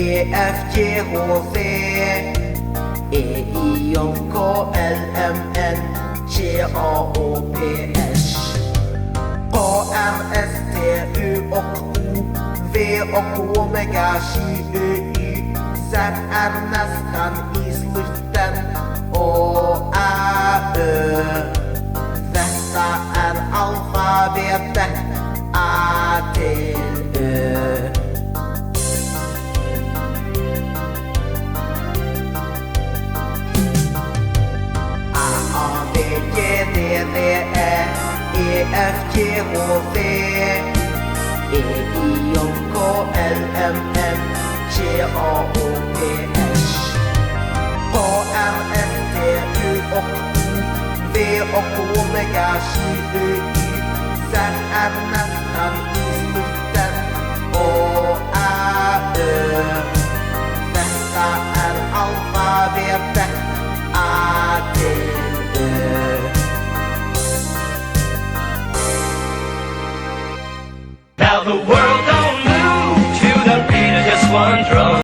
E, F, G, H, C, E, I, J, K, L, M, N, G, A, O, P, S, H, R, S, T, U och O, V och Omega, J, Ö, Y, Z är nästan i slutet och Ä, Ö. Detta är alfabetet A till Ö. A, B, G, D, D, E, E, F, G, H, C, E, I, J, K, L, M, N, G, A, O, P, S, H, R, S, T, U och O, V och Omega, J, Ö, Y, Z är nästan